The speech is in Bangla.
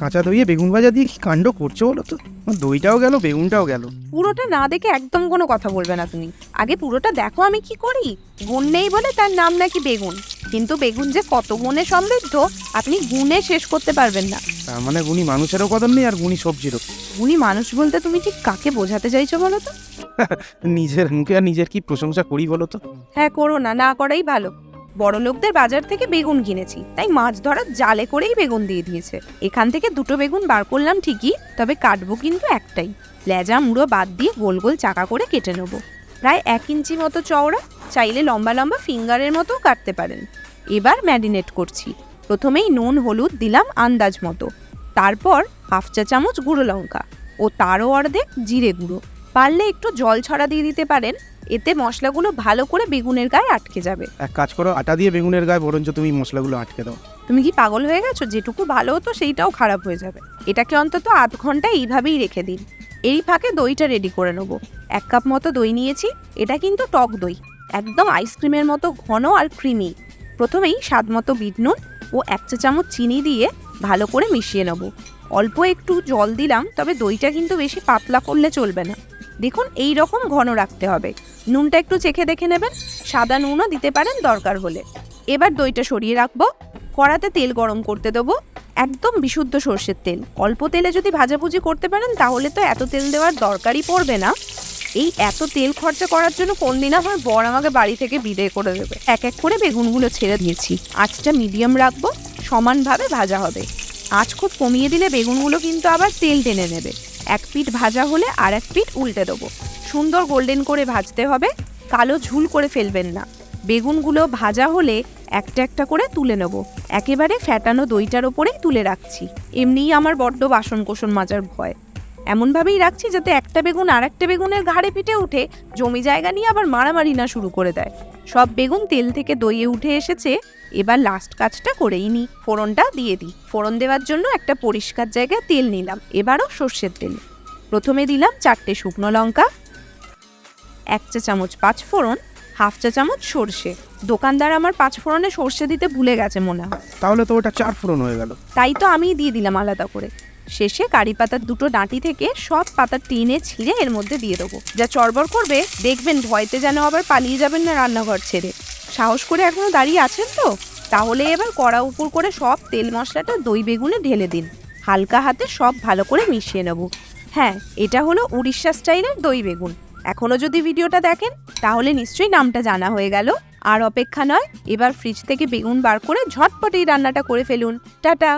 কাঁচা দইয়ে বেগুন ভাজা দিয়ে কি কাণ্ড করছো বলো তো? দইটাও গেল, বেগুনটাও গেল। পুরোটা না দেখে একদম কোনো কথা বলবে না তুমি। আগে পুরোটা দেখো আমি কি করি। গুণ নেই বলে তার নাম নাকি বেগুন, কিন্তু বেগুন যে কত গুণে সমৃদ্ধ আপনি গুণে শেষ করতে পারবেন না। তার মানে গুণী মানুষেরও কদর নেই আর গুণী সবজিরও? গুণী মানুষ বলতে তুমি ঠিক কাকে বোঝাতে চাইছো বলো তো? নিজের মুখে আর নিজের কি প্রশংসা করি বলো তো? হ্যাঁ, করো না, না করাই ভালো। বড় লোকদের বাজার থেকে বেগুন কিনেছি, তাই মাছ ধরার জালে করেই বেগুন দিয়ে দিয়েছে। এখান থেকে দুটো বেগুন বার করলাম ঠিকই, তবে কাটবো কিন্তু একটাই। লেজা মুড়ো বাদ দিয়ে গোল গোল চাকা করে কেটে নেবো। প্রায় 1 ইঞ্চি মতো চওড়া, চাইলে লম্বা লম্বা ফিঙ্গারের মতো কাটতে পারেন। এবার ম্যারিনেট করছি। প্রথমেই নুন হলুদ দিলাম আন্দাজ মতো, তারপর 1/2 চা চামচ গুঁড়ো লঙ্কা ও তারও অর্ধেক জিরে গুঁড়ো। পারলে একটু জল ছড়া দিয়ে দিতে পারেন, এতে মশলাগুলো ভালো করে বেগুনের গায়ে আটকে যাবে। এক কাজ করো, আটা দিয়ে বেগুনের গায়ে বরঞ্চ তুমি মশলাগুলো আটকে দাও। তুমি কি পাগল হয়ে গেছো? যেটুকু ভালো হতো সেইটাও খারাপ হয়ে যাবে। এটাকে অন্তত আধ ঘন্টা এইভাবেই রেখে দিন। এই ফাঁকে দইটা রেডি করে নেব। 1 কাপ মতো দই নিয়েছি। এটা কিন্তু টক দই, একদম আইসক্রিমের মতো ঘন আর ক্রিমি। প্রথমেই স্বাদ মতো বিট নুন ও 1 চা চামচ চিনি দিয়ে ভালো করে মিশিয়ে নেব। অল্প একটু জল দিলাম, তবে দইটা কিন্তু বেশি পাতলা করলে চলবে না। দেখুন এই রকম ঘন রাখতে হবে। নুনটা একটু চেখে দেখে নেবেন, সাদা নুনও দিতে পারেন দরকার হলে। এবার দইটা সরিয়ে রাখবো। কড়াতে তেল গরম করতে দেবো, একদম বিশুদ্ধ সর্ষের তেল। অল্প তেলে যদি ভাজাভুজি করতে পারেন তাহলে তো এত তেল দেওয়ার দরকারই পড়বে না। এই এত তেল খরচা করার জন্য কোন দিন আমার বর আমাকে বাড়ি থেকে বিদায় করে দেবে। এক এক করে বেগুনগুলো ছেড়ে দিয়েছি। আঁচটা মিডিয়াম রাখবো, সমানভাবে ভাজা হবে। আঁচ খুব কমিয়ে দিলে বেগুনগুলো কিন্তু আবার তেল টেনে নেবে। এক পিঠ ভাজা হলে আর এক পিঠ উল্টে দেবো। সুন্দর গোল্ডেন করে ভাজতে হবে, কালো ঝুল করে ফেলবেন না। বেগুনগুলো ভাজা হলে একটা একটা করে তুলে নেব। একেবারে ফ্যাটানো দইটার ওপরেই তুলে রাখছি। এমনিই আমার বড্ড বাসন কোসন মাজার ভয়, এমনভাবেই রাখছি যাতে একটা বেগুন আর একটা বেগুনের ঘাড়ে পিঠে উঠে জমি জায়গা নিয়ে আবার মারামারি না শুরু করে দেয়। সব বেগুন তেল থেকে দইয়ে উঠে এসেছে। এবার লাস্ট কাজটা করেই নিই, ফোড়নটা দিয়ে দিই। ফোড়ন দেওয়ার জন্য একটা পরিষ্কার জায়গায় তেল নিলাম, এবারও সর্ষের তেল। প্রথমে দিলাম 4টে শুকনো লঙ্কা, 1 চা চামচ 5 ফোড়ন, 1/2 চা চামচ সর্ষে। দোকানদার আমার 5 ফোড়নে সর্ষে দিতে ভুলে গেছে মনে হয়, তাহলে তো ওটা 4 ফোড়ন হয়ে গেল। তাই তো আমি দিয়ে দিলাম আলাদা করে। শেষে কারি পাতার দুটো ডাঁটি থেকে সব পাতা টেনে ছিঁড়ে এর মধ্যে দিয়ে দেবো। যা চড়বড় করবে দেখবেন, ভয়তে যেন আবার পালিয়ে যাবেন না রান্নাঘর ছেড়ে। সাহস করে এখনো দাঁড়িয়ে আছেন তো? তাহলে এবার কড়া উপর করে সব তেল মশলাটা দই বেগুনে ঢেলে দিন। হালকা হাতে সব ভালো করে মিশিয়ে নেব। হ্যাঁ, এটা হলো উড়িষ্যা স্টাইলের দই বেগুন। এখনো যদি ভিডিওটা দেখেন তাহলে নিশ্চয়ই নামটা জানা হয়ে গেল। আর অপেক্ষা নয়, এবার ফ্রিজ থেকে বেগুন বার করে ঝটপট এই রান্নাটা করে ফেলুন। টাটা।